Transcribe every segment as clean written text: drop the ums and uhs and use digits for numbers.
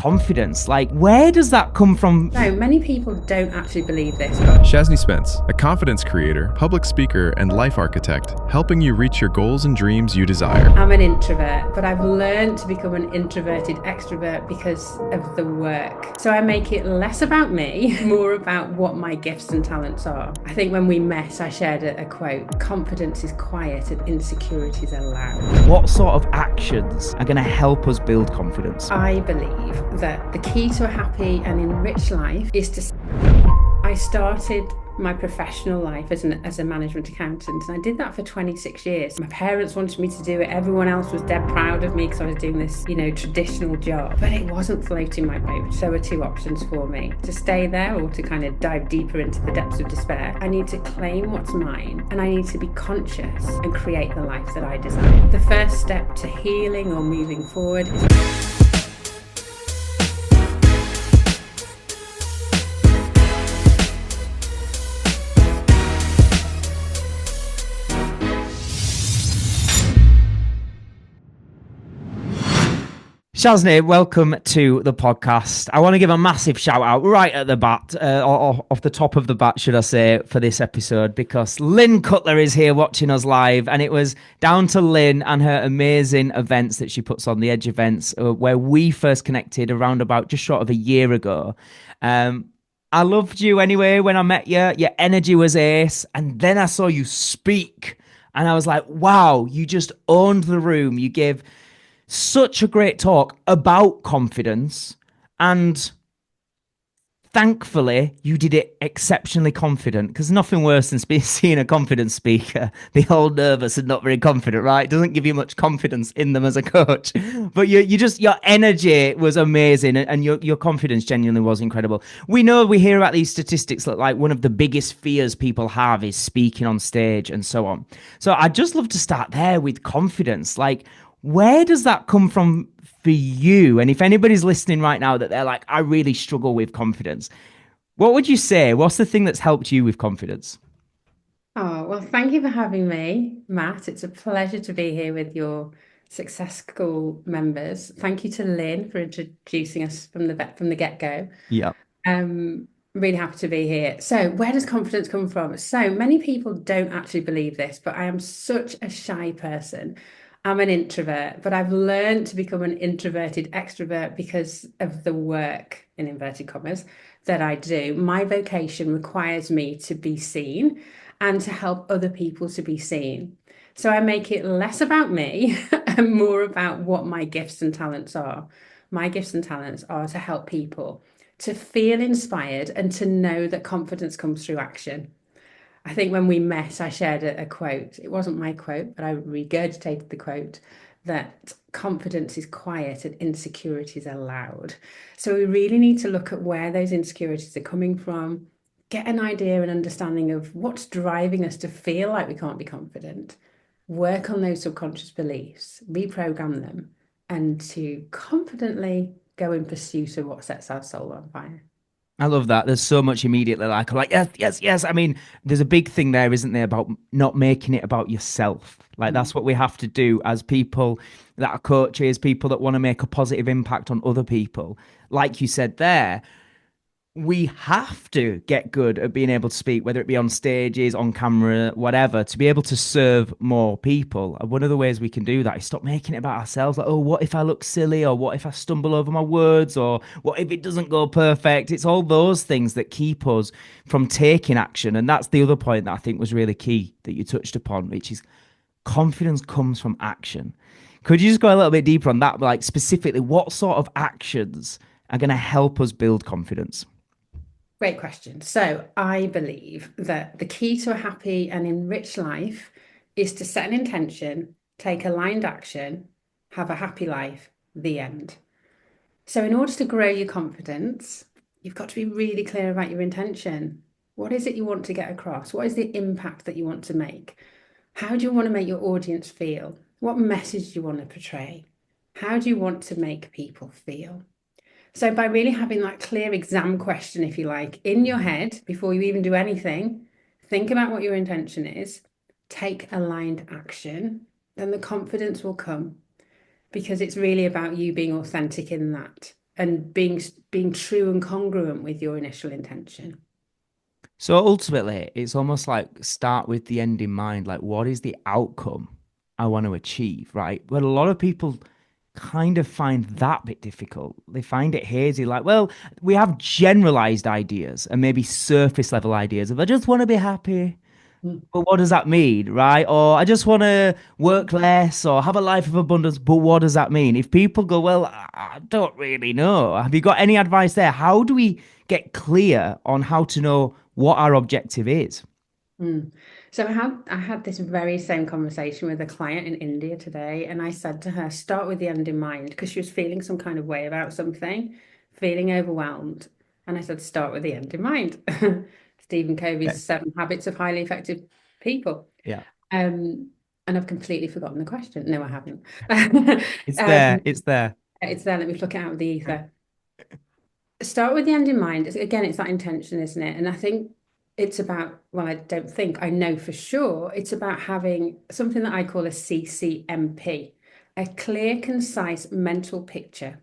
confidence. Like, where does that come from? No, many people don't actually believe this. Shazney Spence, a confidence creator, public speaker, and life architect, helping you reach your goals and dreams you desire. I'm an introvert, but I've learned to become an introverted extrovert because of the work. So I make it less about me, more about what my gifts and talents are. I think when we met, I shared a quote: confidence is quiet and insecurities are loud. What sort of actions are going to help us build confidence? I believe that the key to a happy and enriched life is to... I started my professional life as a management accountant, and I did that for 26 years. My parents wanted me to do it. Everyone else was dead proud of me because I was doing this, traditional job, but it wasn't floating my boat. There were two options for me: to stay there or to kind of dive deeper into the depths of despair. I need to claim what's mine, and I need to be conscious and create the life that I desire. The first step to healing or moving forward is... Shazney, welcome to the podcast. I want to give a massive shout out right at the bat, or off the top of the bat, should I say, for this episode, because Lynn Cutler is here watching us live, and it was down to Lynn and her amazing events that she puts on, the Edge events, where we first connected around about just short of a year ago. I loved you anyway when I met you. Your energy was ace, and then I saw you speak, and I was like, wow, you just owned the room. You gave such a great talk about confidence, and thankfully you did it exceptionally confident, because nothing worse than seeing a confident speaker be all nervous and not very confident, right? It doesn't give you much confidence in them as a coach. But your energy was amazing, and your confidence genuinely was incredible. We hear about these statistics that, like, one of the biggest fears people have is speaking on stage and so on. So I'd just love to start there with confidence. Like, where does that come from for you? And if anybody's listening right now that they're like, I really struggle with confidence, what would you say? What's the thing that's helped you with confidence? Oh, well, thank you for having me, Matt. It's a pleasure to be here with your Success School members. Thank you to Lynn for introducing us from the get-go. Yeah. Really happy to be here. So, where does confidence come from? So many people don't actually believe this, but I am such a shy person. I'm an introvert, but I've learned to become an introverted extrovert because of the work, in inverted commas, that I do. My vocation requires me to be seen and to help other people to be seen. So I make it less about me and more about what my gifts and talents are. My gifts and talents are to help people to feel inspired and to know that confidence comes through action. I think when we met, I shared a quote. It wasn't my quote, but I regurgitated the quote that confidence is quiet and insecurities are loud. So we really need to look at where those insecurities are coming from, get an idea and understanding of what's driving us to feel like we can't be confident, work on those subconscious beliefs, reprogram them, and to confidently go in pursuit of what sets our soul on fire. I love that. There's so much immediately like, yes, yes, yes. I mean, there's a big thing there, isn't there, about not making it about yourself. Like, that's what we have to do as people that are coaches, people that want to make a positive impact on other people. Like you said there, we have to get good at being able to speak, whether it be on stages, on camera, whatever, to be able to serve more people. And one of the ways we can do that is stop making it about ourselves. Like, oh, what if I look silly? Or what if I stumble over my words? Or what if it doesn't go perfect? It's all those things that keep us from taking action. And that's the other point that I think was really key that you touched upon, which is confidence comes from action. Could you just go a little bit deeper on that? Like, specifically, what sort of actions are going to help us build confidence? Great question. So I believe that the key to a happy and enriched life is to set an intention, take aligned action, have a happy life, the end. So in order to grow your confidence, you've got to be really clear about your intention. What is it you want to get across? What is the impact that you want to make? How do you want to make your audience feel? What message do you want to portray? How do you want to make people feel? So by really having that clear exam question, if you like, in your head before you even do anything, think about what your intention is, take aligned action, then the confidence will come, because it's really about you being authentic in that and being true and congruent with your initial intention. So ultimately, it's almost like start with the end in mind. Like, what is the outcome I want to achieve, right? But a lot of people kind of find that bit difficult. They find it hazy. Like, well, we have generalized ideas and maybe surface level ideas of I just want to be happy. Mm. But what does that mean, right? Or I just want to work less or have a life of abundance. But what does that mean? If people go, well, I don't really know. Have you got any advice there? How do we get clear on how to know what our objective is? Mm. So I had this very same conversation with a client in India today, and I said to her, start with the end in mind, because she was feeling some kind of way about something, feeling overwhelmed. And I said, start with the end in mind. Stephen Okay. Covey's 7 Habits of Highly Effective People. Yeah. Um, and I've completely forgotten the question. No, I haven't. It's there. Um, It's there. it's there. Let me pluck it out of the ether. Start with the end in mind. Again, it's that intention, isn't it? And I think it's about, well, I don't think, I know for sure, it's about having something that I call a CCMP, a clear, concise mental picture.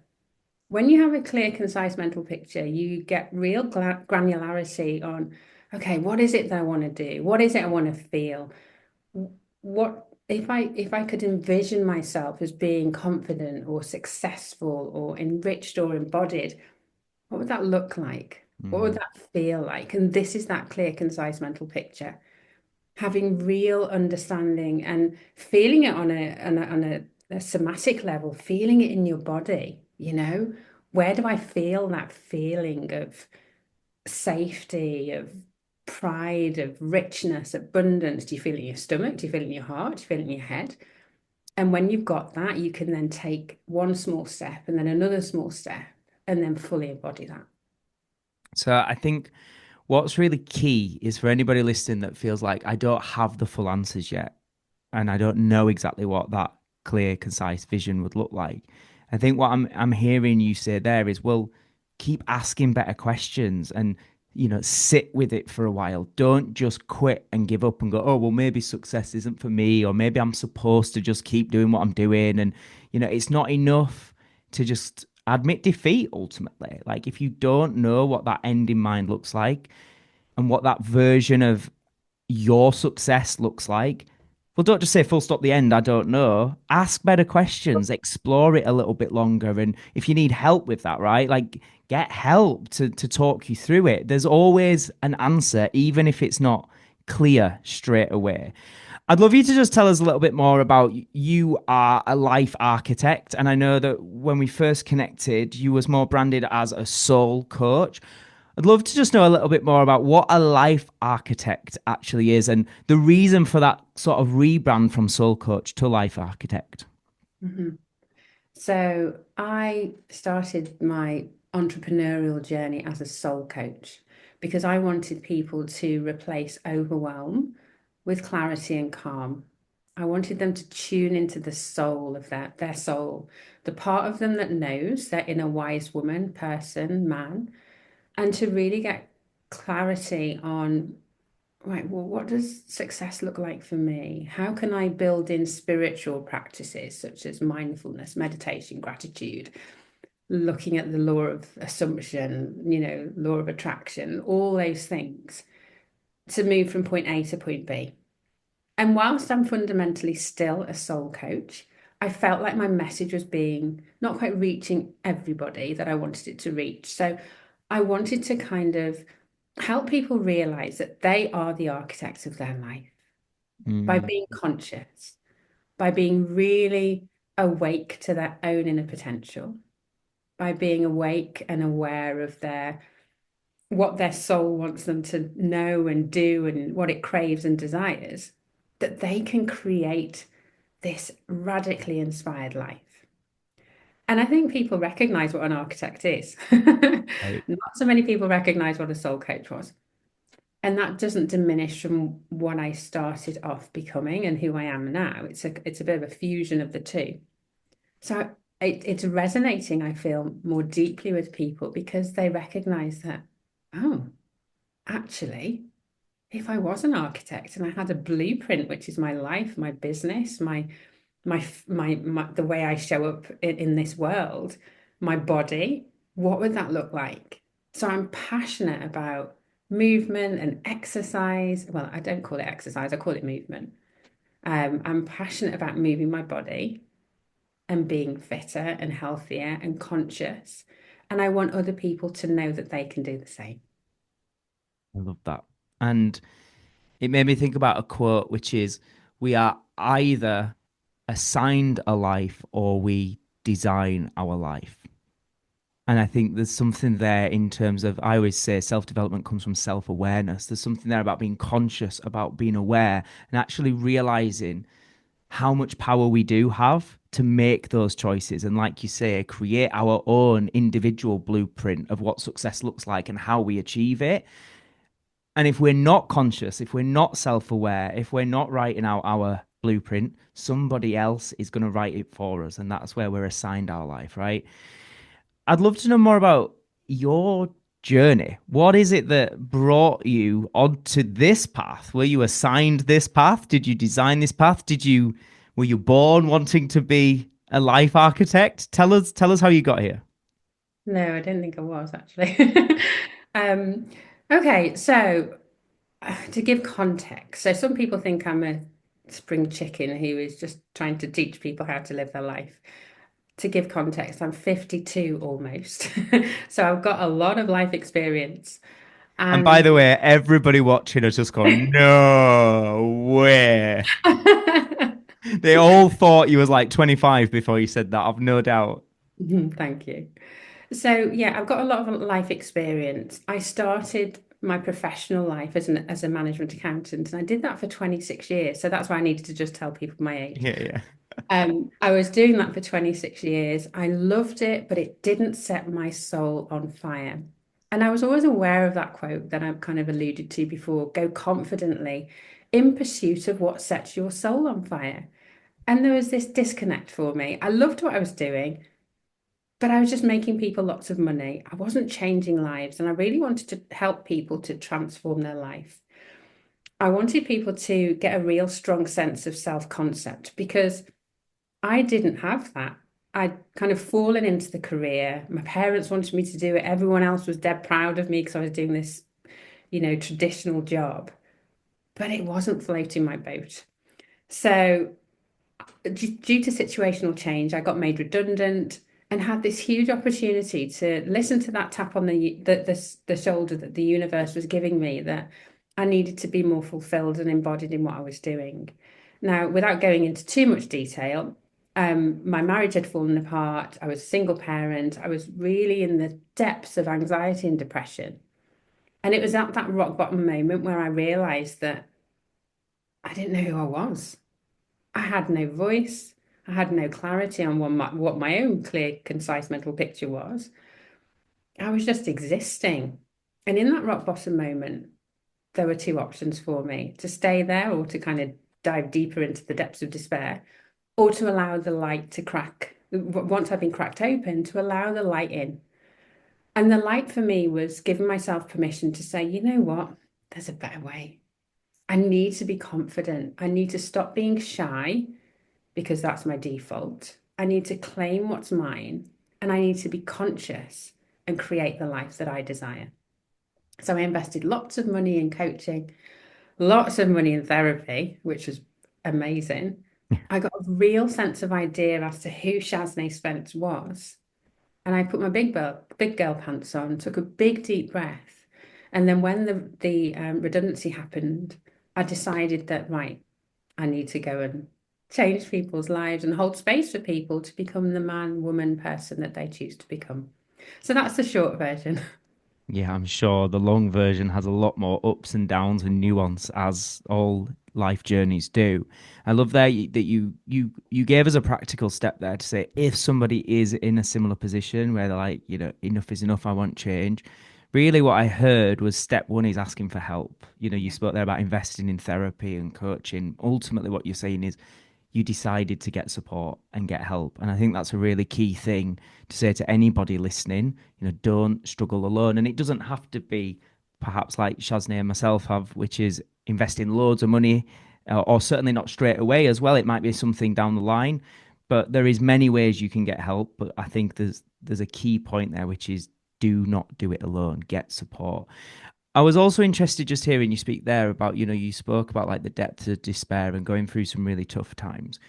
When you have a clear, concise mental picture, you get real granularity on, okay, what is it that I want to do? What is it I want to feel? What if I could envision myself as being confident or successful or enriched or embodied? What would that look like? What would Mm. that feel like? And this is that clear, concise mental picture. Having real understanding and feeling it on a somatic level, feeling it in your body, where do I feel that feeling of safety, of pride, of richness, abundance? Do you feel it in your stomach? Do you feel it in your heart? Do you feel it in your head? And when you've got that, you can then take one small step and then another small step and then fully embody that. So I think what's really key is for anybody listening that feels like I don't have the full answers yet and I don't know exactly what that clear, concise vision would look like. I think what I'm hearing you say there is, well, keep asking better questions and sit with it for a while. Don't just quit and give up and go, oh well, maybe success isn't for me, or maybe I'm supposed to just keep doing what I'm doing. And it's not enough to just admit defeat ultimately. Like if you don't know what that end in mind looks like and what that version of your success looks like, well, don't just say full stop the end, I don't know. Ask better questions, explore it a little bit longer. And if you need help with that, right? Like get help to talk you through it. There's always an answer, even if it's not clear straight away. I'd love you to just tell us a little bit more about you are a life architect. And I know that when we first connected, you was more branded as a soul coach. I'd love to just know a little bit more about what a life architect actually is and the reason for that sort of rebrand from soul coach to life architect. Mhm. So I started my entrepreneurial journey as a soul coach because I wanted people to replace overwhelm with clarity and calm. I wanted them to tune into the soul of their soul, the part of them that knows their inner wise woman, person, man, and to really get clarity on, right, well, what does success look like for me? How can I build in spiritual practices such as mindfulness, meditation, gratitude, looking at the law of assumption, law of attraction, all those things to move from point A to point B. And whilst I'm fundamentally still a soul coach, I felt like my message was being not quite reaching everybody that I wanted it to reach. So I wanted to kind of help people realize that they are the architects of their life by Mm. being conscious, by being really awake to their own inner potential, by being awake and aware of what their soul wants them to know and do and what it craves and desires, that they can create this radically inspired life. And I think people recognize what an architect is. Right. Not so many people recognize what a soul coach was. And that doesn't diminish from what I started off becoming and who I am now. It's a bit of a fusion of the two. So it's resonating, I feel, more deeply with people because they recognize that, oh, actually, if I was an architect and I had a blueprint, which is my life, my business, my the way I show up in this world, my body, what would that look like? So I'm passionate about movement and exercise. Well, I don't call it exercise, I call it movement. I'm passionate about moving my body and being fitter and healthier and conscious. And I want other people to know that they can do the same. I love that. And it made me think about a quote, which is, we are either assigned a life or we design our life. And I think there's something there in terms of, I always say self development comes from self awareness. There's something there about being conscious, about being aware, and actually realizing how much power we do have to make those choices. And like you say, create our own individual blueprint of what success looks like and how we achieve it. And if we're not conscious, if we're not self aware, if we're not writing out our blueprint, somebody else is going to write it for us. And that's where we're assigned our life, right? I'd love to know more about your journey. What is it that brought you onto this path? Were you assigned this path? Did you design this path? Were you born wanting to be a life architect? Tell us how you got here. No, I don't think I was actually. Um, okay, so to give context, so some people think I'm a spring chicken who is just trying to teach people how to live their life. To give context, I'm 52 almost. So I've got a lot of life experience. And by And the way, everybody watching has just gone, no way. They all thought you was like 25 before you said that. I've no doubt. thank you. So yeah, I've got a lot of life experience. I started my professional life as a management accountant, and I did that for 26 years. So that's why I needed to just tell people my age. Yeah, yeah. I was doing that for 26 years. I loved it, but it didn't set my soul on fire. And I was always aware of that quote that I've kind of alluded to before, go confidently in pursuit of what sets your soul on fire. And there was this disconnect for me. I loved what I was doing, but I was just making people lots of money. I wasn't changing lives, and I really wanted to help people to transform their life. I wanted people to get a real strong sense of self-concept because I didn't have that. I'd kind of fallen into the career. My parents wanted me to do it. Everyone else was dead proud of me because I was doing this, traditional job, but it wasn't floating my boat. So due to situational change, I got made redundant and had this huge opportunity to listen to that tap on the shoulder that the universe was giving me, that I needed to be more fulfilled and embodied in what I was doing. Now, without going into too much detail, my marriage had fallen apart. I was a single parent. I was really in the depths of anxiety and depression. And it was at that rock bottom moment where I realized that I didn't know who I was. I had no voice. I had no clarity on what my own clear, concise mental picture was. I was just existing. And in that rock bottom moment, there were two options for me: to stay there or to kind of dive deeper into the depths of despair, or to allow the light to crack. Once I've been cracked open, to allow the light in. And the light for me was giving myself permission to say, you know what? There's a better way. I need to be confident. I need to stop being shy because that's my default. I need to claim what's mine, and I need to be conscious and create the life that I desire. So I invested lots of money in coaching, lots of money in therapy, which was amazing. I got a real sense of idea as to who Shazney Spence was. And I put my big girl pants on, took a big deep breath. And then when the redundancy happened, I decided that, right, I need to go and change people's lives and hold space for people to become the man, woman, person that they choose to become. So that's the short version. Yeah, I'm sure the long version has a lot more ups and downs and nuance, as all life journeys do. I love that you gave us a practical step there to say, if somebody is in a similar position where they're like, enough is enough, I want change. Really, what I heard was step one is asking for help. You spoke there about investing in therapy and coaching. Ultimately, what you're saying is you decided to get support and get help. And I think that's a really key thing to say to anybody listening. Don't struggle alone. And it doesn't have to be perhaps like Shazney and myself have, which is investing loads of money, or certainly not straight away as well. It might be something down the line, but there is many ways you can get help. But I think there's a key point there, which is do not do it alone. Get support. I was also interested just hearing you speak there about, you spoke about like the depth of despair and going through some really tough times.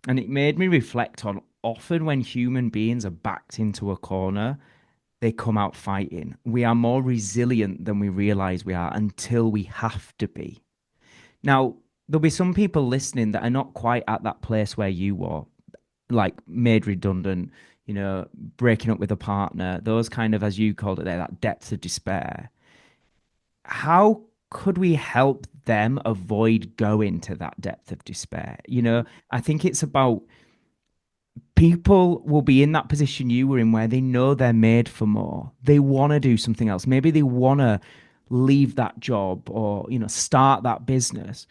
And it made me reflect on often when human beings are backed into a corner, they come out fighting. We are more resilient than we realize we are until we have to be. Now, there'll be some people listening that are not quite at that place where you were, like made redundant, breaking up with a partner, those kind of, as you called it there, that depth of despair. How could we help them avoid going to that depth of despair? I think it's about people will be in that position you were in where they know they're made for more. They want to do something else. Maybe they want to leave that job or, start that business.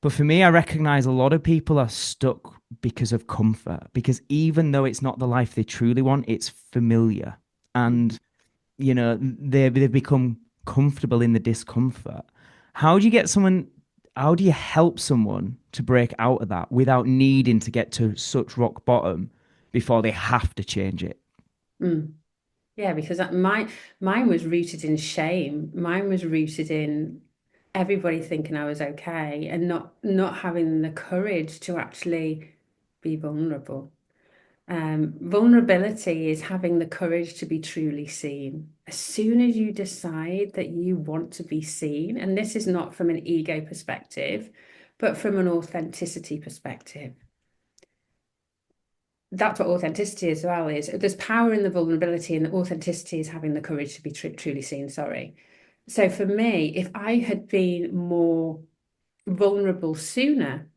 But for me, I recognize a lot of people are stuck because of comfort, because even though it's not the life they truly want, it's familiar. And, they've become comfortable in the discomfort. How do you get someone, how do you help someone to break out of that without needing to get to such rock bottom before they have to change it? Mm. Yeah, because mine was rooted in shame. Mine was rooted in everybody thinking I was okay and not having the courage to actually be vulnerable. Vulnerability is having the courage to be truly seen. As soon as you decide that you want to be seen, and this is not from an ego perspective, but from an authenticity perspective. That's what authenticity as well is. There's power in the vulnerability, and the authenticity is having the courage to be truly seen. Sorry. So for me, if I had been more vulnerable sooner,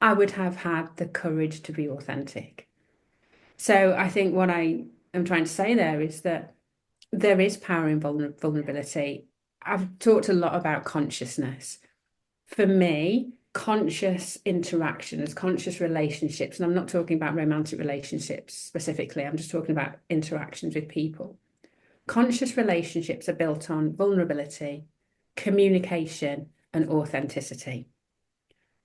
I would have had the courage to be authentic. So I think what I am trying to say there is that there is power in vulnerability. I've talked a lot about consciousness. For me, conscious interactions, conscious relationships, and I'm not talking about romantic relationships specifically, I'm just talking about interactions with people. Conscious relationships are built on vulnerability, communication, and authenticity.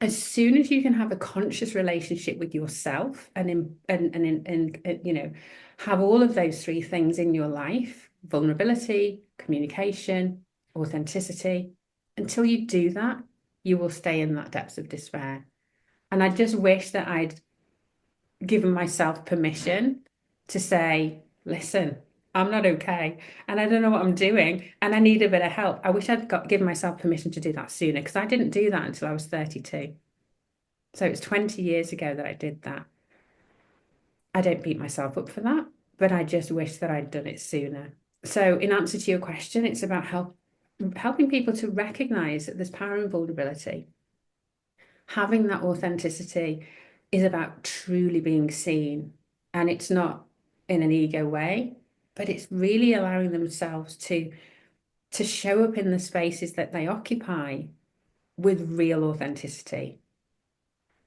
As soon as you can have a conscious relationship with yourself and have all of those three things in your life, vulnerability, communication, authenticity, until you do that, you will stay in that depths of despair. And I just wish that I'd given myself permission to say, listen, I'm not okay. And I don't know what I'm doing. And I need a bit of help. I wish I'd given myself permission to do that sooner, because I didn't do that until I was 32. So it's 20 years ago that I did that. I don't beat myself up for that, but I just wish that I'd done it sooner. So in answer to your question, it's about helping people to recognize that there's power in vulnerability. Having that authenticity is about truly being seen. And it's not in an ego way, but it's really allowing themselves to show up in the spaces that they occupy with real authenticity.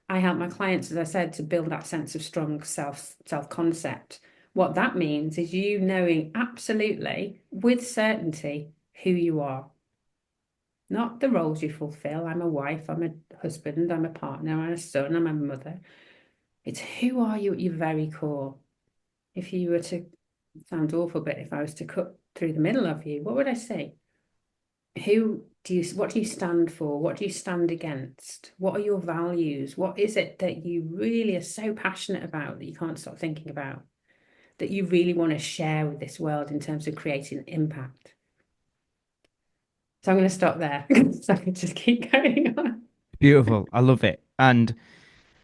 I help my clients, as I said, to build that sense of strong self-concept. What that means is you knowing absolutely with certainty who you are, not the roles you fulfill. I'm a wife, I'm a husband, I'm a partner, I'm a son, I'm a mother. It's who are you at your very core. If you were to, sound awful, but if I was to cut through the middle of you, what would I say? What do you stand for? What do you stand against? What are your values? What is it that you really are so passionate about that you can't stop thinking about, that you really want to share with this world in terms of creating impact? So I'm going to stop there so I can just keep going on. Beautiful. I love it. And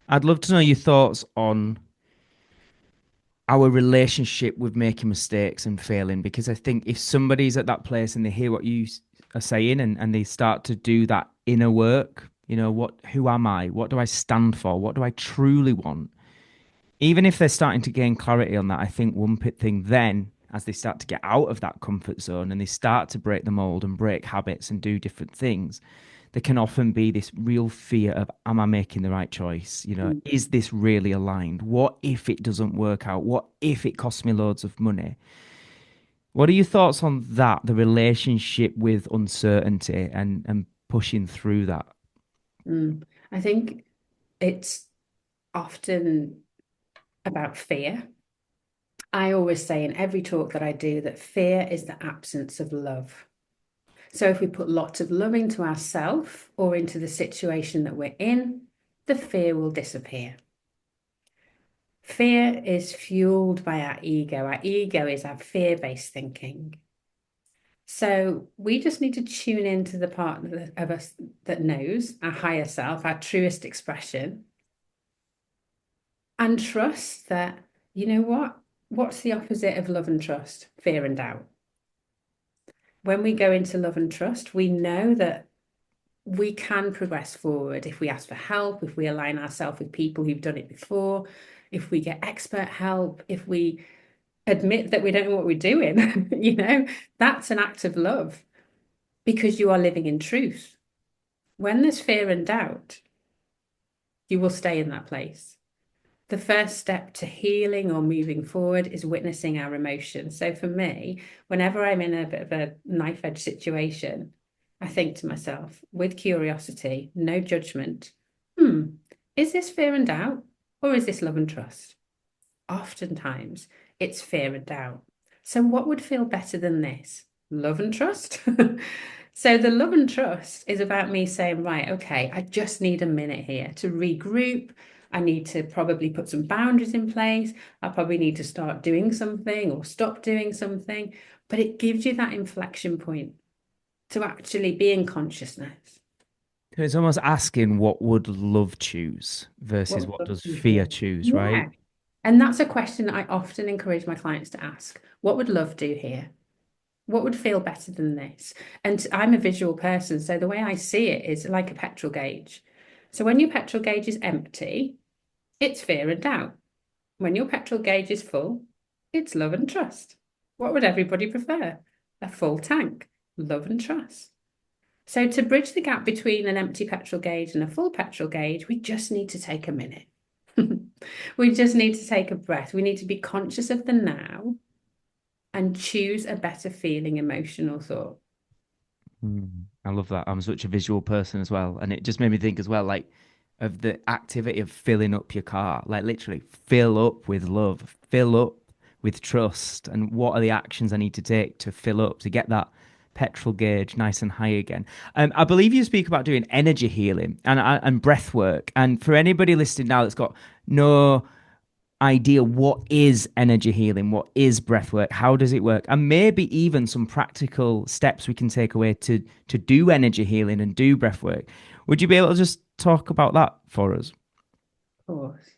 I'd love to know your thoughts on our relationship with making mistakes and failing, because I think if somebody's at that place and they hear what you are saying and they start to do that inner work, who am I? What do I stand for? What do I truly want? Even if they're starting to gain clarity on that, I think one thing then, as they start to get out of that comfort zone and they start to break the mold and break habits and do different things, there can often be this real fear of, am I making the right choice? Is this really aligned? What if it doesn't work out? What if it costs me loads of money? What are your thoughts on that, the relationship with uncertainty and pushing through that? I think it's often about fear. I always say in every talk that I do that fear is the absence of love. So if we put lots of love into ourselves or into the situation that we're in, the fear will disappear. Fear is fueled by our ego. Our ego is our fear-based thinking. So we just need to tune into the part of us that knows our higher self, our truest expression, and trust that, you know what? What's the opposite of love and trust? Fear and doubt. When we go into love and trust, we know that we can progress forward if we ask for help, if we align ourselves with people who've done it before, if we get expert help, if we admit that we don't know what we're doing, that's an act of love because you are living in truth. When there's fear and doubt, you will stay in that place. The first step to healing or moving forward is witnessing our emotions. So for me, whenever I'm in a bit of a knife edge situation, I think to myself, with curiosity, no judgment, is this fear and doubt or is this love and trust? Oftentimes, it's fear and doubt. So what would feel better than this? Love and trust? So the love and trust is about me saying, right, okay, I just need a minute here to regroup. I need to probably put some boundaries in place. I probably need to start doing something or stop doing something. But it gives you that inflection point to actually be in consciousness. So it's almost asking what would love choose versus What what would love does do fear here? choose, right? Yeah. And that's a question I often encourage my clients to ask. What would love do here? What would feel better than this? And I'm a visual person, so the way I see it is like a petrol gauge. So when your petrol gauge is empty, it's fear and doubt. When your petrol gauge is full, it's love and trust. What would everybody prefer? A full tank, love and trust. So to bridge the gap between an empty petrol gauge and a full petrol gauge, we just need to take a minute. We just need to take a breath. We need to be conscious of the now and choose a better feeling, emotional thought. I love that. I'm such a visual person as well. And it just made me think as well, like, of the activity of filling up your car. Like, literally, fill up with love, fill up with trust. And what are the actions I need to take to fill up, to get that petrol gauge nice and high again? I believe you speak about doing energy healing and breath work. And for anybody listening now that's got no idea what is energy healing, what is breath work, how does it work, and maybe even some practical steps we can take away to do energy healing and do breath work. Would you be able to just talk about that for us? Of course.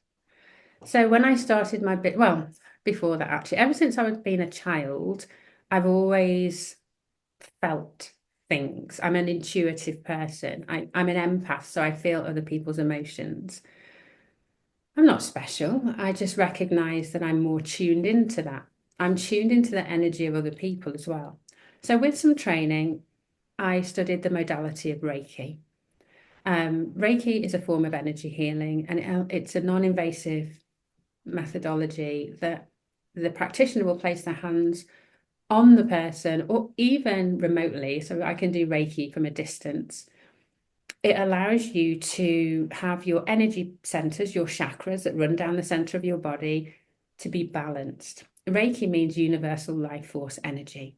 So when I started my bit, well, before that actually, ever since I was being a child, I've always felt things. I'm an intuitive person. I'm an empath, so I feel other people's emotions. I'm not special. I just recognize that I'm more tuned into that. I'm tuned into the energy of other people as well. So with some training, I studied the modality of Reiki. Reiki is a form of energy healing, and it's a non-invasive methodology that the practitioner will place their hands on the person or even remotely. So I can do Reiki from a distance. It allows you to have your energy centers, your chakras that run down the center of your body, to be balanced. Reiki means universal life force energy.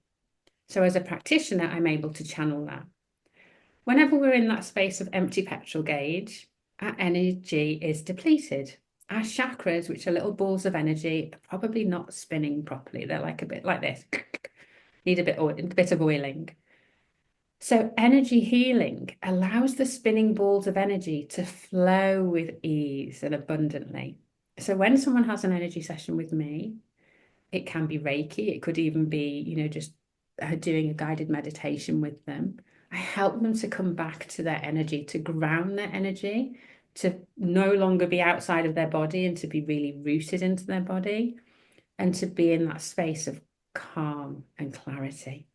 So as a practitioner, I'm able to channel that. Whenever we're in that space of empty petrol gauge, our energy is depleted. Our chakras, which are little balls of energy, are probably not spinning properly. They're like a bit like this, need a bit of oiling. So energy healing allows the spinning balls of energy to flow with ease and abundantly. So when someone has an energy session with me, it can be Reiki. It could even be, just doing a guided meditation with them. I help them to come back to their energy, to ground their energy, to no longer be outside of their body and to be really rooted into their body and to be in that space of calm and clarity.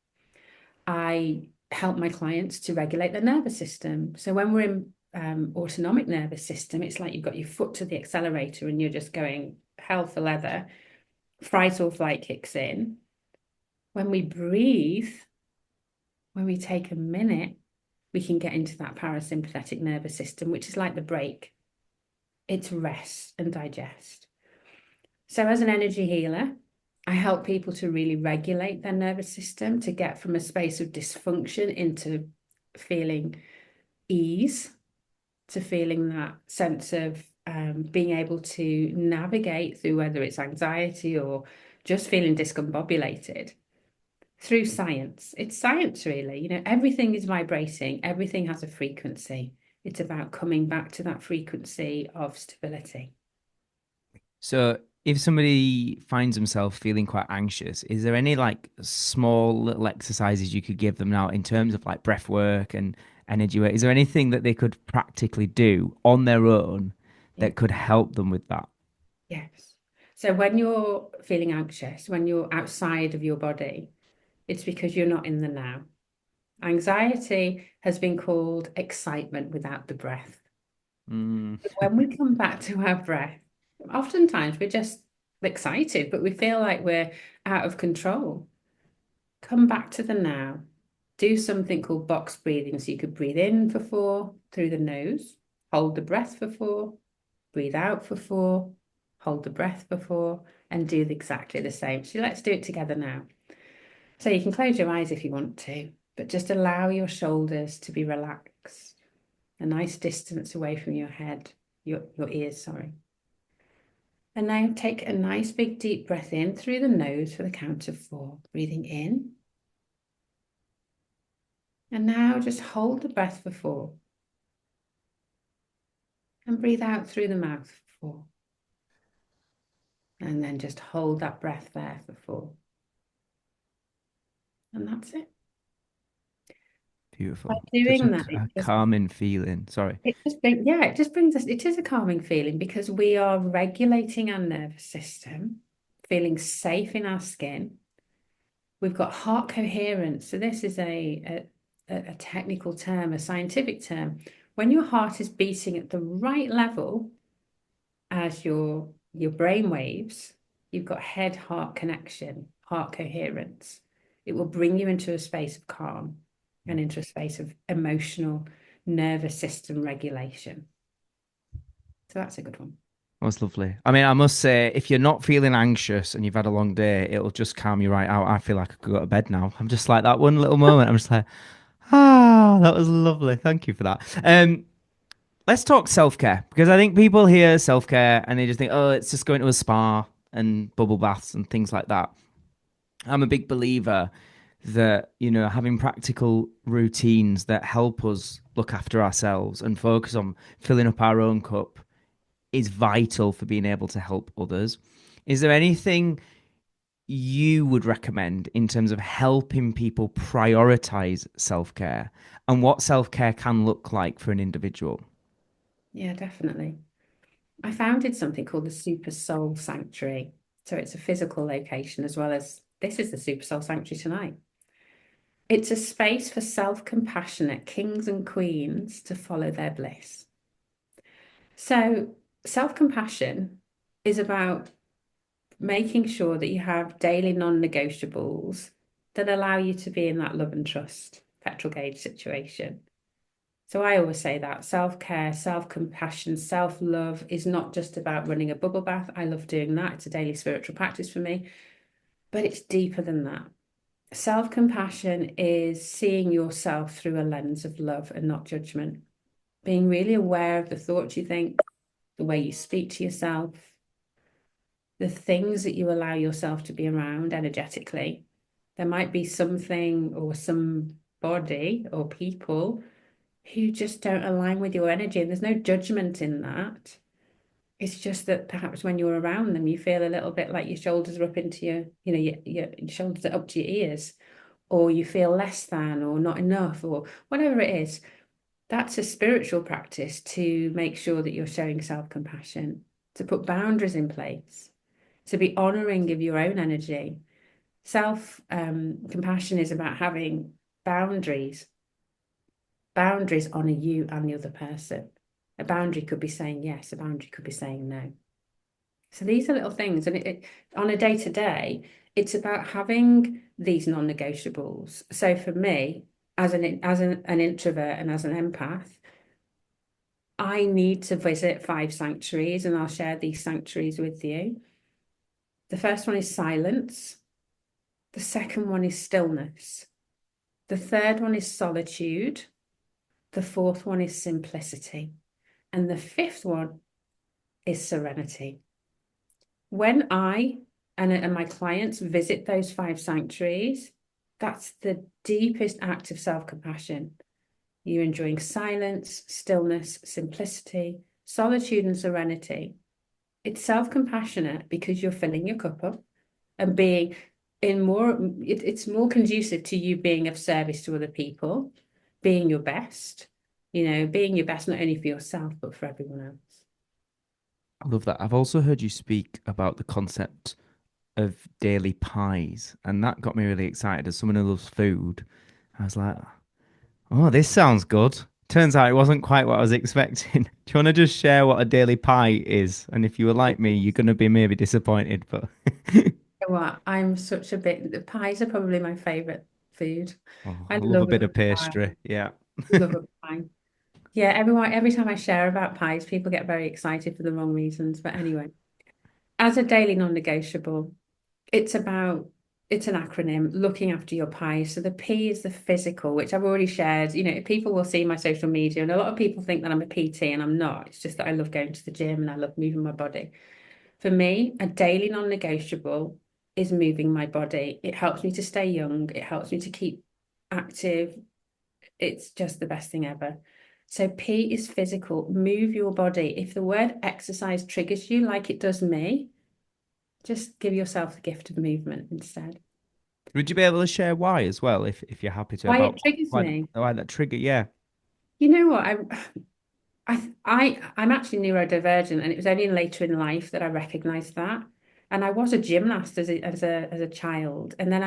I help my clients to regulate their nervous system. So when we're in autonomic nervous system, it's like you've got your foot to the accelerator and you're just going hell for leather. Fight or flight kicks in. When we breathe, when we take a minute, we can get into that parasympathetic nervous system, which is like the brake. It's rest and digest. So as an energy healer, I help people to really regulate their nervous system, to get from a space of dysfunction into feeling ease, to feeling that sense of being able to navigate through whether it's anxiety or just feeling discombobulated through science. It's science, really. You know, everything is vibrating, everything has a frequency. It's about coming back to that frequency of stability. So if somebody finds themselves feeling quite anxious, is there any like small little exercises you could give them now in terms of like breath work and energy work? Is there anything that they could practically do on their own Yeah. that could help them with that? Yes. So when you're feeling anxious, when you're outside of your body, it's because you're not in the now. Anxiety has been called excitement without the breath. Mm. When we come back to our breath, oftentimes we're just excited, but we feel like we're out of control. Come back to the now. Do something called box breathing. So you could breathe in for 4 through the nose, hold the breath for 4, breathe out for 4, hold the breath for 4, and do exactly the same. So let's do it together now. So you can close your eyes if you want to, but just allow your shoulders to be relaxed, a nice distance away from your head, your ears, sorry. And now take a nice big deep breath in through the nose for the count of 4, breathing in. And now just hold the breath for 4 and breathe out through the mouth for 4. And then just hold that breath there for 4. And that's it. By Beautiful. Such doing that, a calming feeling. Sorry. it just brings us, it is a calming feeling because we are regulating our nervous system, feeling safe in our skin. We've got heart coherence. So this is a technical term, a scientific term. When your heart is beating at the right level as your brain waves, you've got head-heart connection, heart coherence. It will bring you into a space of calm and into a space of emotional nervous system regulation. So that's a good one. That's lovely. I mean, I must say, if you're not feeling anxious and you've had a long day, it'll just calm you right out. I feel like I could go to bed now. I'm just like that one little moment. I'm just like, that was lovely. Thank you for that. Let's talk self-care because I think people hear self-care and they just think, oh, it's just going to a spa and bubble baths and things like that. I'm a big believer that, having practical routines that help us look after ourselves and focus on filling up our own cup is vital for being able to help others. Is there anything you would recommend in terms of helping people prioritize self-care and what self-care can look like for an individual? Yeah, definitely. I founded something called the Super Soul Sanctuary. So it's a physical location as well as this is the Super Soul Sanctuary tonight. It's a space for self-compassionate kings and queens to follow their bliss. So self-compassion is about making sure that you have daily non-negotiables that allow you to be in that love and trust petrol gauge situation. So I always say that self-care, self-compassion, self-love is not just about running a bubble bath. I love doing that. It's a daily spiritual practice for me, but it's deeper than that. Self-compassion is seeing yourself through a lens of love and not judgment, being really aware of the thoughts you think, the way you speak to yourself, the things that you allow yourself to be around energetically. There might be something or somebody or people who just don't align with your energy, and there's no judgment in that. It's just that perhaps when you're around them, you feel a little bit like your shoulders are up into your shoulders are up to your ears, or you feel less than or not enough, or whatever it is. That's a spiritual practice to make sure that you're showing self-compassion, to put boundaries in place, to be honoring of your own energy. Compassion is about having boundaries. Boundaries honor you and the other person. A boundary could be saying yes, a boundary could be saying no. So these are little things, and on a day to day, it's about having these non-negotiables. So for me, as an introvert and as an empath, I need to visit 5 sanctuaries, and I'll share these sanctuaries with you. The first one is silence. The second one is stillness. The third one is solitude. The fourth one is simplicity. And the fifth one is serenity. When I and my clients visit those 5 sanctuaries, that's the deepest act of self-compassion. You're enjoying silence, stillness, simplicity, solitude, and serenity. It's self-compassionate because you're filling your cup up and being in more, it's more conducive to you being of service to other people, being your best, being your best not only for yourself, but for everyone else. I love that. I've also heard you speak about the concept of daily pies, and that got me really excited as someone who loves food. I was like, oh, this sounds good. Turns out it wasn't quite what I was expecting. Do you want to just share what a daily pie is? And if you were like me, you're going to be maybe disappointed, but What I'm such a bit, the pies are probably my favorite food. oh, I I love a love a bit of good pie. pastry. Yeah. Love a pie. Yeah, every time I share about pies, people get very excited for the wrong reasons. But anyway, as a daily non-negotiable, it's about, it's an acronym, looking after your pie. So the P is the physical, which I've already shared. People will see my social media, and a lot of people think that I'm a PT, and I'm not. It's just that I love going to the gym and I love moving my body. For me, a daily non-negotiable is moving my body. It helps me to stay young. It helps me to keep active. It's just the best thing ever. So P is physical. Move your body. If the word exercise triggers you like it does me, just give yourself the gift of movement instead. Would you be able to share why as well, if you're happy to, Why about it triggers me? why that trigger? Yeah. You know what? I'm actually neurodivergent, and it was only later in life that I recognized that. And I was a gymnast as a child, and then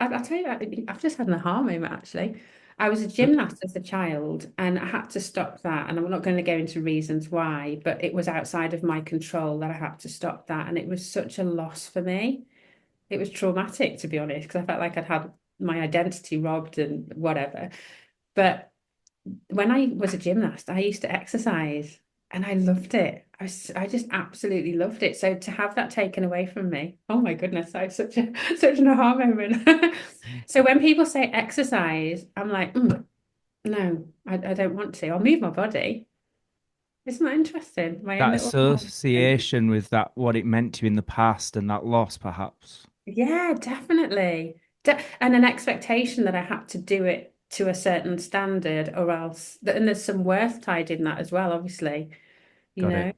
I'll tell you, I've just had an aha moment actually. I was a gymnast as a child, and I had to stop that. And I'm not going to go into reasons why, but it was outside of my control that I had to stop that. And it was such a loss for me. It was traumatic, to be honest, because I felt like I'd had my identity robbed and whatever. But when I was a gymnast, I used to exercise and I loved it. I just absolutely loved it. So to have that taken away from me, oh my goodness, I had such an aha moment. So when people say exercise, I'm like, no, I don't want to. I'll move my body. Isn't that interesting? My own That little association with that, what it meant to you in the past and that loss, perhaps. yeah, definitely. And an expectation that I had to do it to a certain standard or else, and there's some worth tied in that as well, obviously, you Got it. know.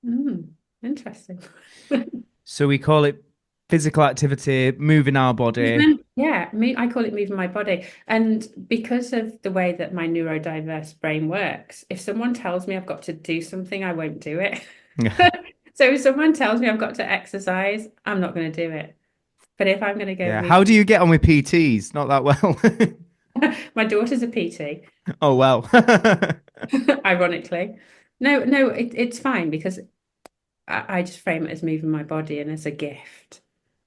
Mm, interesting. So we call it physical activity, moving our body. Movement, yeah, I call it moving my body. And because of the way that my neurodiverse brain works, if someone tells me I've got to do something, I won't do it. So if someone tells me I've got to exercise, I'm not going to do it. But if I'm going to go Yeah. move, How do you get on with PTs? Not that well. my daughter's a PT, Oh, well. ironically. No, it's fine because I just frame it as moving my body and as a gift,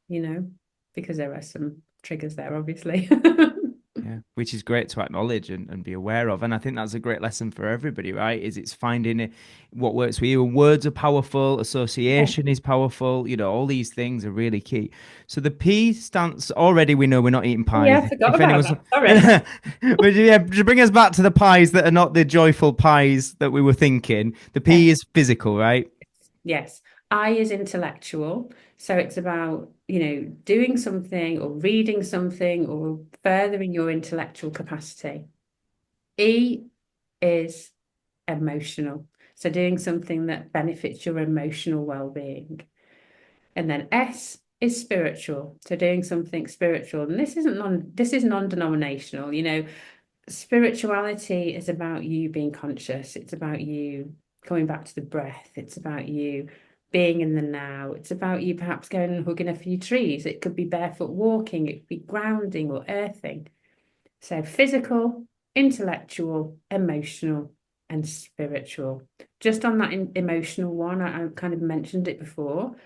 because there are some triggers there, obviously. Yeah, which is great to acknowledge and be aware of. And I think that's a great lesson for everybody, right? Is it's finding what works for you. And words are powerful, association is powerful, all these things are really key. So the P stands already, we know we're not eating Oh, yeah, pies. I forgot If about anyone's that. Sorry. but yeah, to bring us back to the pies that are not the joyful pies that we were thinking, the P Yes. is physical, right? Yes. I is intellectual. So it's about, doing something or reading something or furthering your intellectual capacity. E is emotional. So doing something that benefits your emotional well-being. And then S is spiritual. So doing something spiritual. And this is non-denominational, spirituality is about you being conscious. It's about you coming back to the breath. It's about you being in the now. It's about you perhaps going and hugging a few trees. It could be barefoot walking. It could be grounding or earthing. So physical, intellectual, emotional, and spiritual. Just on that emotional one, I kind of mentioned it before.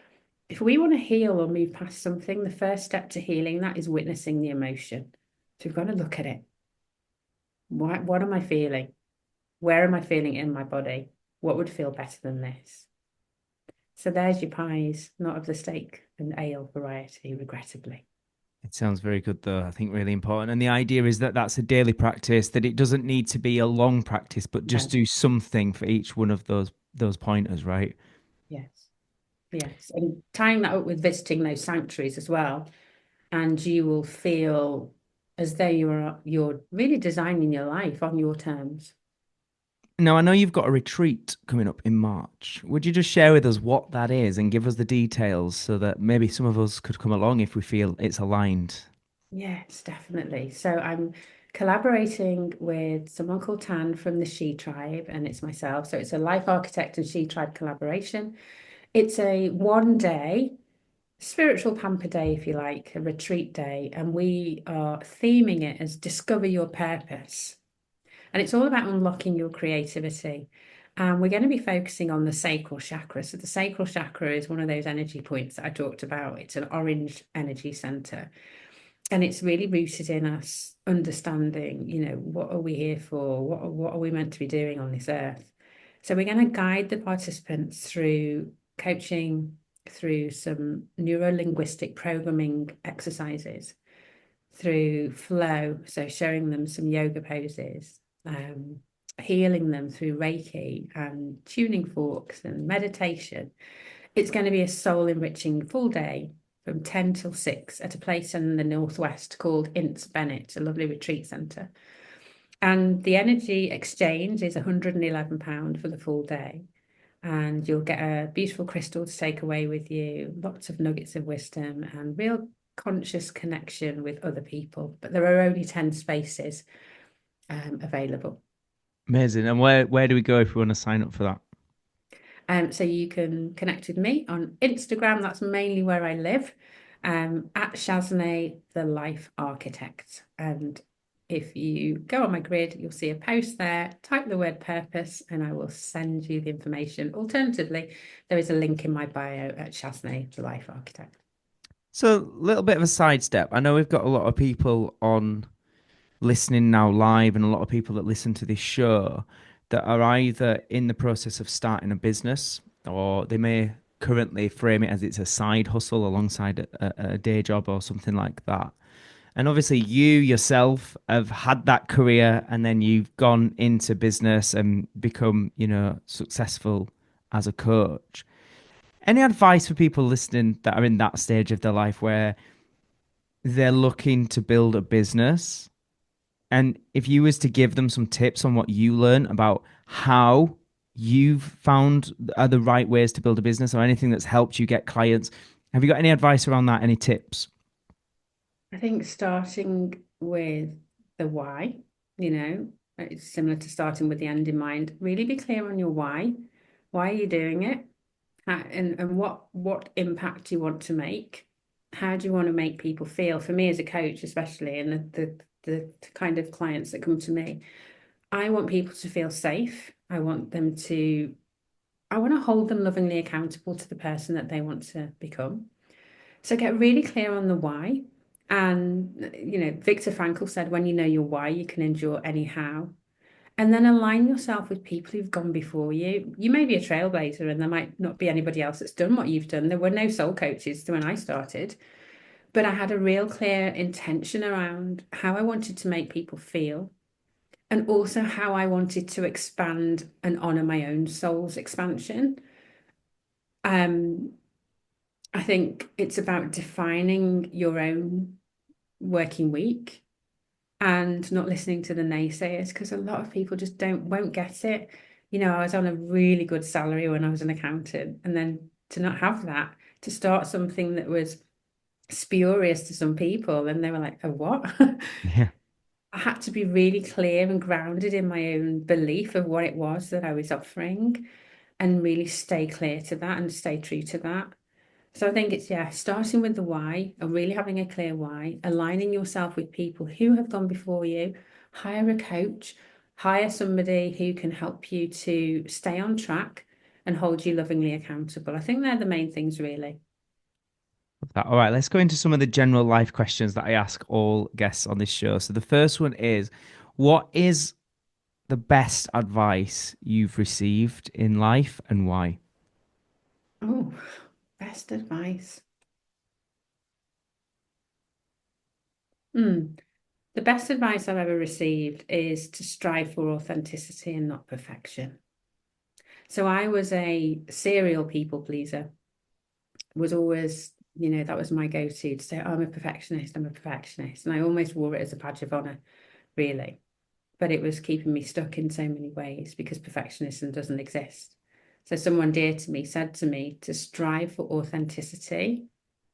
If we want to heal or move past something, the first step to healing that is witnessing the emotion. So we've got to look at it. What am I feeling? Where am I feeling in my body? What would feel better than this? So there's your pies, not of the steak and ale variety, regrettably. It sounds very good, though. I think really important. And the idea is that that's a daily practice, that it doesn't need to be a long practice, but just No. do something for each one of those pointers, right? Yes. Yes. And tying that up with visiting those sanctuaries as well, and you will feel as though you're really designing your life on your terms. Now, I know you've got a retreat coming up in March. Would you just share with us what that is and give us the details so that maybe some of us could come along if we feel it's aligned? Yes, definitely. So I'm collaborating with someone called Tan from the She Tribe, and it's myself. So it's a life architect and She Tribe collaboration. It's a 1 day spiritual pamper day, if you like, a retreat day, and we are theming it as Discover Your Purpose. And it's all about unlocking your creativity. And we're going to be focusing on the sacral chakra. So the sacral chakra is one of those energy points that I talked about. It's an orange energy center. And it's really rooted in us understanding, what are we here for? What are we meant to be doing on this earth? So we're going to guide the participants through coaching, through some neuro-linguistic programming exercises, through flow, so showing them some yoga poses, healing them through Reiki and tuning forks and meditation. It's going to be a soul enriching full day from 10 till 6 at a place in the northwest called Ince Bennett, a lovely retreat centre. And the energy exchange is £111 for the full day. And you'll get a beautiful crystal to take away with you, lots of nuggets of wisdom and real conscious connection with other people. But there are only 10 spaces available. Amazing. And where do we go if we want to sign up for that? So you can connect with me on Instagram. That's mainly where I live, at Shazney, the Life Architect. And if you go on my grid, you'll see a post there. Type the word purpose, and I will send you the information. Alternatively, there is a link in my bio at Shazney, the Life Architect. So, a little bit of a sidestep. I know we've got a lot of people on listening now live and a lot of people that listen to this show that are either in the process of starting a business or they may currently frame it as it's a side hustle alongside a day job or something like that. And obviously, you yourself have had that career and then you've gone into business and become, successful as a coach. Any advice for people listening that are in that stage of their life where they're looking to build a business? And if you was to give them some tips on what you learned about how you've found are the right ways to build a business or anything that's helped you get clients, have you got any advice around that? Any tips? I think starting with the why, it's similar to starting with the end in mind. Really be clear on your why. Why are you doing it? And what impact you want to make? How do you want to make people feel? For me as a coach, especially, and the kind of clients that come to me, I want people to feel safe. I want to hold them lovingly accountable to the person that they want to become. So get really clear on the why. And, Viktor Frankl said, when you know your why, you can endure anyhow. And then align yourself with people who've gone before you. You may be a trailblazer and there might not be anybody else that's done what you've done. There were no soul coaches when I started, but I had a real clear intention around how I wanted to make people feel and also how I wanted to expand and honor my own soul's expansion. Um, I think it's about defining your own working week and not listening to the naysayers because a lot of people just won't get it. I was on a really good salary when I was an accountant, and then to not have that, to start something that was spurious to some people, and they were like, "Oh, what?" Yeah. I had to be really clear and grounded in my own belief of what it was that I was offering and really stay clear to that and stay true to that. So I think it's, yeah, starting with the why and really having a clear why, aligning yourself with people who have gone before you, hire a coach, hire somebody who can help you to stay on track and hold you lovingly accountable. I think they're the main things, really. All right, let's go into some of the general life questions that I ask all guests on this show. So the first one is, what is the best advice you've received in life and why? Oh, best advice. Hmm. The best advice I've ever received is to strive for authenticity and not perfection. So I was a serial people pleaser, was always, that was my go-to to say, oh, I'm a perfectionist, I'm a perfectionist. And I almost wore it as a badge of honor, really. But it was keeping me stuck in so many ways because perfectionism doesn't exist. So someone dear to me said to me to strive for authenticity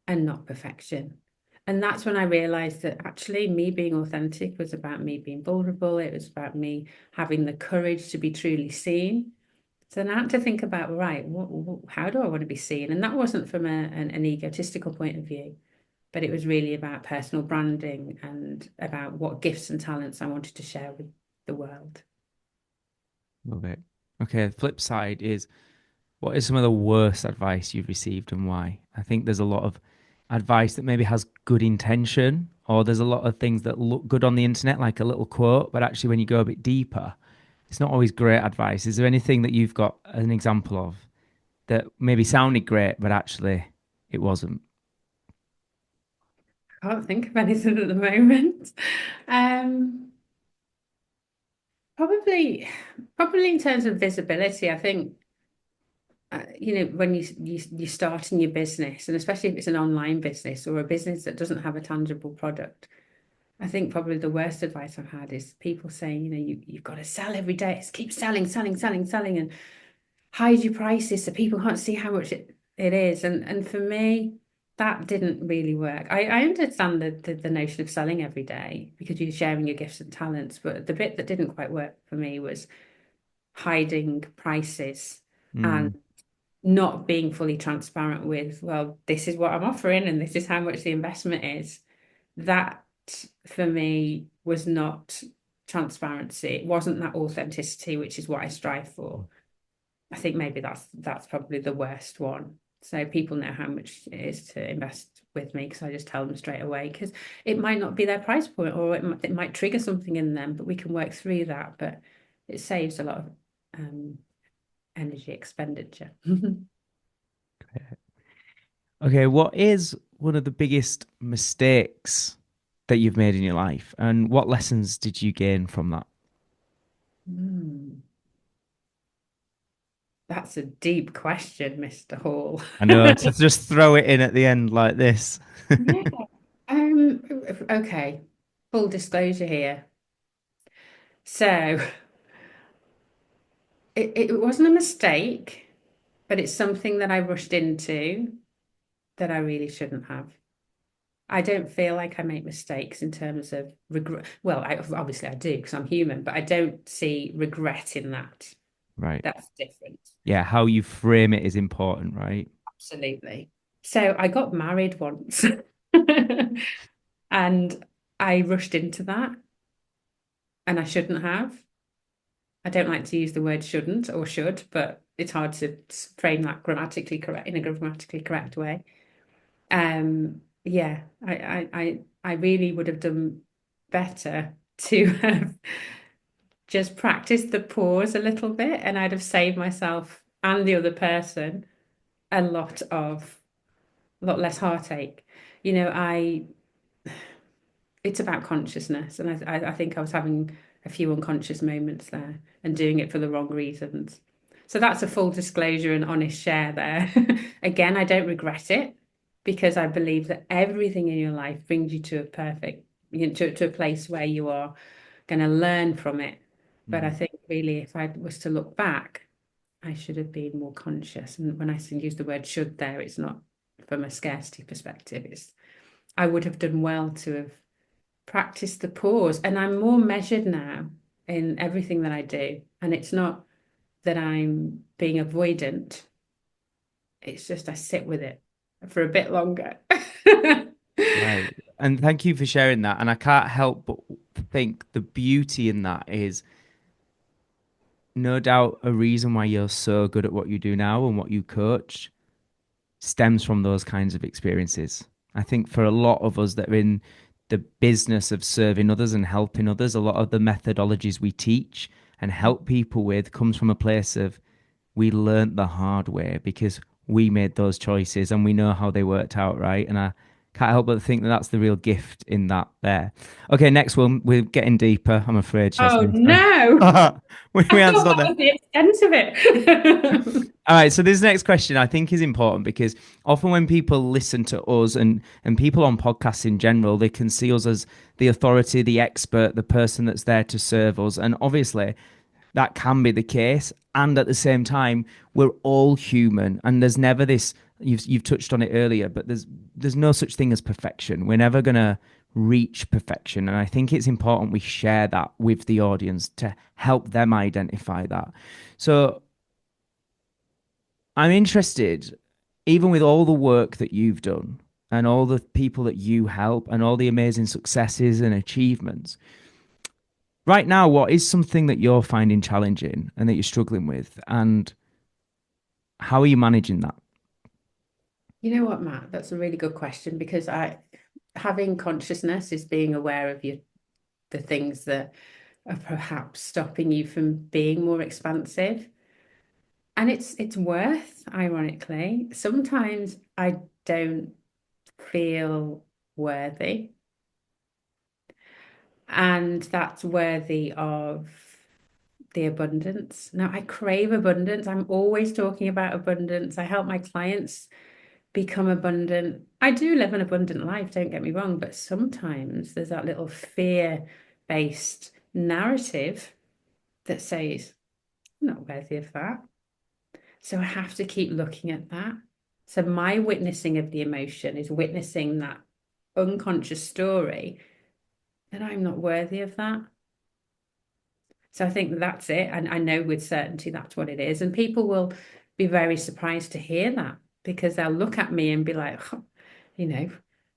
and not perfection. And that's when I realized that actually me being authentic was about me being vulnerable. It was about me having the courage to be truly seen. So now I had to think about, right, how do I want to be seen? And that wasn't from an egotistical point of view, but it was really about personal branding and about what gifts and talents I wanted to share with the world. Love it. Okay, the flip side is, what is some of the worst advice you've received and why? I think there's a lot of advice that maybe has good intention, or there's a lot of things that look good on the internet, like a little quote, but actually when you go a bit deeper, it's not always great advice. Is there anything that you've got an example of that maybe sounded great, but actually it wasn't? Can't think of anything at the moment. Um, probably, probably in terms of visibility, I think when you start in your business, and especially if it's an online business or a business that doesn't have a tangible product, I think probably the worst advice I've had is people saying, you've got to sell every day. It's keep selling, selling, selling, selling, and hide your prices so people can't see how much it is. And for me, that didn't really work. I understand the notion of selling every day because you're sharing your gifts and talents, but the bit that didn't quite work for me was hiding prices Mm, and not being fully transparent with, well, this is what I'm offering and this is how much the investment is. That for me was not transparency. It wasn't that authenticity, which is what I strive for. I think maybe that's probably the worst one. So people know how much it is to invest with me because I just tell them straight away because it might not be their price point or it might trigger something in them, but we can work through that. But it saves a lot of um, energy expenditure. okay, what is one of the biggest mistakes that you've made in your life, and what lessons did you gain from that? Hmm. That's a deep question, Mr. Hall. I know, to just throw it in at the end like this. Yeah. Um, okay. Full disclosure here. So it wasn't a mistake, but it's something that I rushed into that I really shouldn't have. I don't feel like I make mistakes in terms of regret. Well, obviously I do because I'm human, but I don't see regret in that. Right. That's different. Yeah, how you frame it is important, right? Absolutely. So I got married once and I rushed into that and I shouldn't have. I don't like to use the word shouldn't or should, but it's hard to frame that grammatically correct in a grammatically correct way. Yeah, I really would have done better to have just practiced the pause a little bit, and I'd have saved myself and the other person a lot less heartache. You know, I it's about consciousness, and I think I was having a few unconscious moments there and doing it for the wrong reasons. So that's a full disclosure and honest share there. Again, I don't regret it because I believe that everything in your life brings you to a perfect, to a place where you are going to learn from it. But I Mm. think really, if I was to look back, I should have been more conscious. And when I use the word should there, it's not from a scarcity perspective. It's I would have done well to have practiced the pause. And I'm more measured now in everything that I do. And it's not that I'm being avoidant, it's just I sit with it for a bit longer. Right. And thank you for sharing that. And I can't help but think the beauty in that is no doubt a reason why you're so good at what you do now and what you coach stems from those kinds of experiences. I think for a lot of us that are in the business of serving others and helping others, a lot of the methodologies we teach and help people with comes from a place of we learnt the hard way because we made those choices and we know how they worked out, right? And I can't help but think that that's the real gift in that there. Okay, next one. We're getting deeper, I'm afraid, Oh Shazney. no! We I answered thought on that there. was the extent of it. All right, so this next question I think is important because often when people listen to us and people on podcasts in general, they can see us as the authority, the expert, the person that's there to serve us. And obviously that can be the case. And at the same time, we're all human and there's never this you've touched on it earlier, but there's no such thing as perfection. We're never gonna reach perfection. And I think it's important we share that with the audience to help them identify that. So I'm interested, even with all the work that you've done and all the people that you help and all the amazing successes and achievements, right now, what is something that you're finding challenging and that you're struggling with? And how are you managing that? You know what, Matt? That's a really good question because having consciousness is being aware of the things that are perhaps stopping you from being more expansive. And it's worth, ironically. Sometimes I don't feel worthy, and that's worthy of the abundance. Now, I crave abundance. I'm always talking about abundance. I help my clients become abundant. I do live an abundant life, don't get me wrong, but sometimes there's that little fear-based narrative that says, I'm not worthy of that. So I have to keep looking at that. So my witnessing of the emotion is witnessing that unconscious story that I'm not worthy of that. So I think that's it. And I know with certainty that's what it is. And people will be very surprised to hear that because they'll look at me and be like, oh, you know,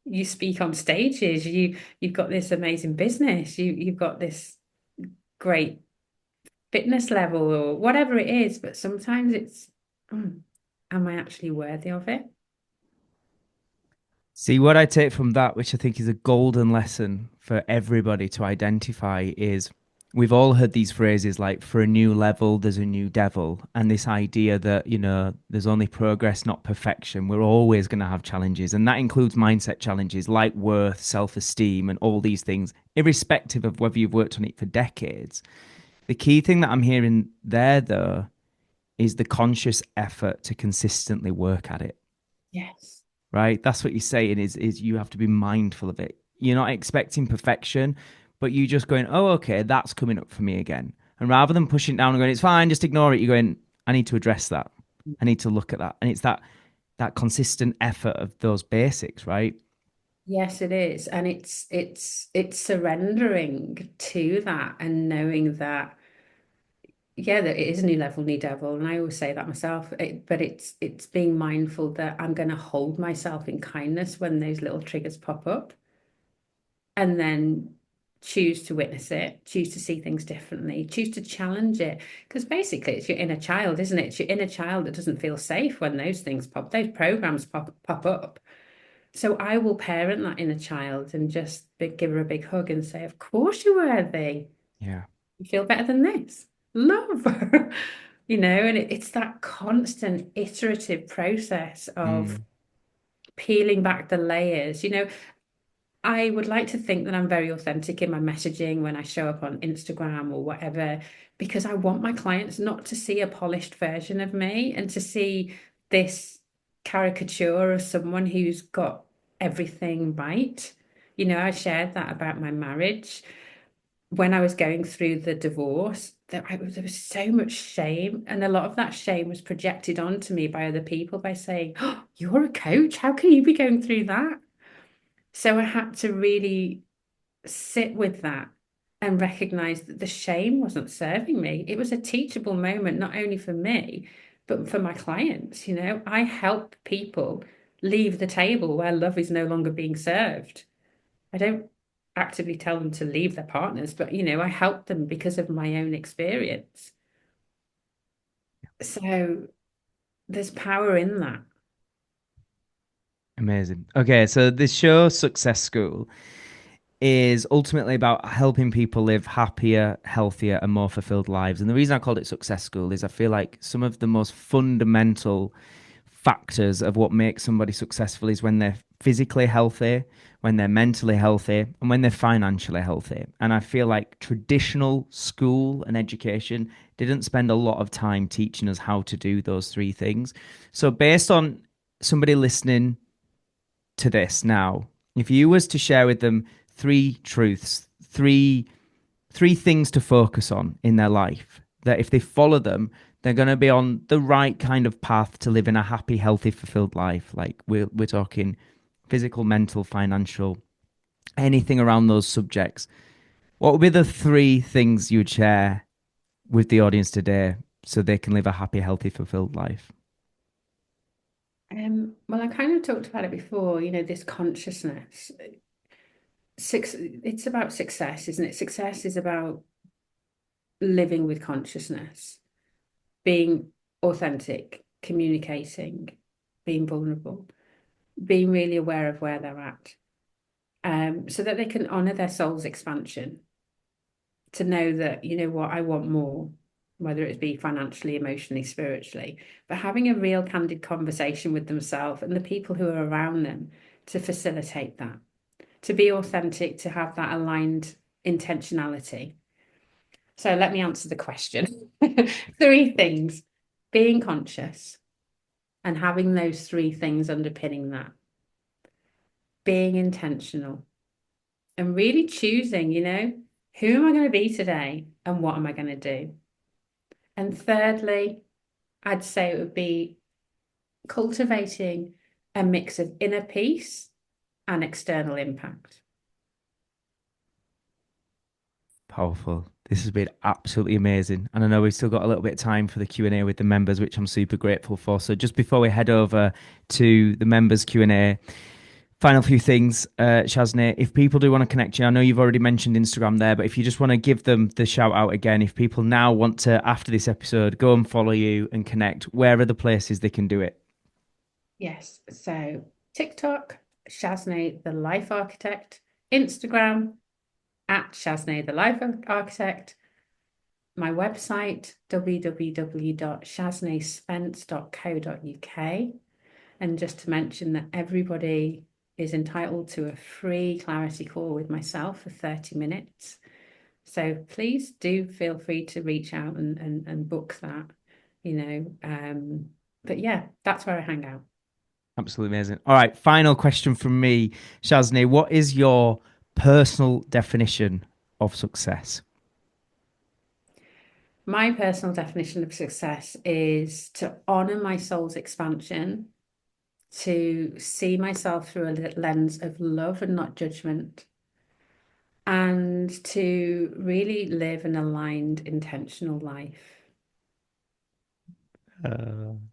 you speak on stages, you've got this amazing business, you've got this great fitness level or whatever it is. But sometimes it's, am I actually worthy of it? See, what I take from that, which I think is a golden lesson for everybody to identify, is we've all heard these phrases like, for a new level, there's a new devil. And this idea that, there's only progress, not perfection. We're always going to have challenges. And that includes mindset challenges like worth, self esteem, and all these things, irrespective of whether you've worked on it for decades. The key thing that I'm hearing there, though, is the conscious effort to consistently work at it, Yes. right? That's what you're saying is you have to be mindful of it. You're not expecting perfection, but you just going, oh, okay, that's coming up for me again. And rather than pushing it down and going, it's fine, just ignore it, you're going, I need to address that. I need to look at that. And it's that consistent effort of those basics, right? Yes, it is. And it's surrendering to that and knowing that, yeah, that it is a new level, new devil. And I always say that myself. But it's being mindful that I'm going to hold myself in kindness when those little triggers pop up, and then choose to witness it, choose to see things differently, choose to challenge it. Because basically it's your inner child, isn't it? It's your inner child that doesn't feel safe when those things those programs pop up. So I will parent that inner child and just give her a big hug and say, of course you're worthy. Yeah. You feel better than this. Love. And it's that constant iterative process of Mm. peeling back the layers. I would like to think that I'm very authentic in my messaging when I show up on Instagram or whatever, because I want my clients not to see a polished version of me and to see this caricature of someone who's got everything right. I shared that about my marriage when I was going through the divorce. There was so much shame, and a lot of that shame was projected onto me by other people by saying, oh, you're a coach, how can you be going through that? So I had to really sit with that and recognize that the shame wasn't serving me. It was a teachable moment, not only for me, but for my clients. I help people leave the table where love is no longer being served. I don't actively tell them to leave their partners, but I help them because of my own experience. So there's power in that. Amazing. Okay, so this show, Success School, is ultimately about helping people live happier, healthier, and more fulfilled lives. And the reason I called it Success School is I feel like some of the most fundamental factors of what makes somebody successful is when they're physically healthy, when they're mentally healthy, and when they're financially healthy. And I feel like traditional school and education didn't spend a lot of time teaching us how to do those three things. So, based on somebody listening to this now, if you was to share with them three truths, three things to focus on in their life, that if they follow them, they're going to be on the right kind of path to living a happy, healthy, fulfilled life. Like we're talking physical, mental, financial, anything around those subjects. What would be the three things you would share with the audience today so they can live a happy, healthy, fulfilled life? Well, I kind of talked about it before, this consciousness. It's about success, isn't it? Success is about living with consciousness, being authentic, communicating, being vulnerable, being really aware of where they're at, so that they can honor their soul's expansion, to know that, what, I want more, whether it be financially, emotionally, spiritually, but having a real candid conversation with themselves and the people who are around them to facilitate that, to be authentic, to have that aligned intentionality. So let me answer the question. Three things: being conscious and having those three things underpinning that, being intentional and really choosing, who am I going to be today and what am I going to do? And thirdly, I'd say it would be cultivating a mix of inner peace and external impact. Powerful. This has been absolutely amazing. And I know we've still got a little bit of time for the Q&A with the members, which I'm super grateful for. So just before we head over to the members Q&A, final few things, Shazney, if people do want to connect you, I know you've already mentioned Instagram there, but if you just want to give them the shout out again, if people now want to, after this episode, go and follow you and connect, where are the places they can do it? Yes. So TikTok, Shazney the Life Architect, Instagram at Shazney the Life Architect, my website, www.shazneyspence.co.uk. And just to mention that everybody is entitled to a free clarity call with myself for 30 minutes. So please do feel free to reach out and book that, But yeah, that's where I hang out. Absolutely amazing. All right, final question from me, Shazney. What is your personal definition of success? My personal definition of success is to honor my soul's expansion, to see myself through a lens of love and not judgment, and to really live an aligned, intentional life.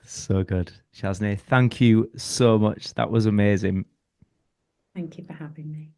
So good. Shazney, thank you so much. That was amazing. Thank you for having me.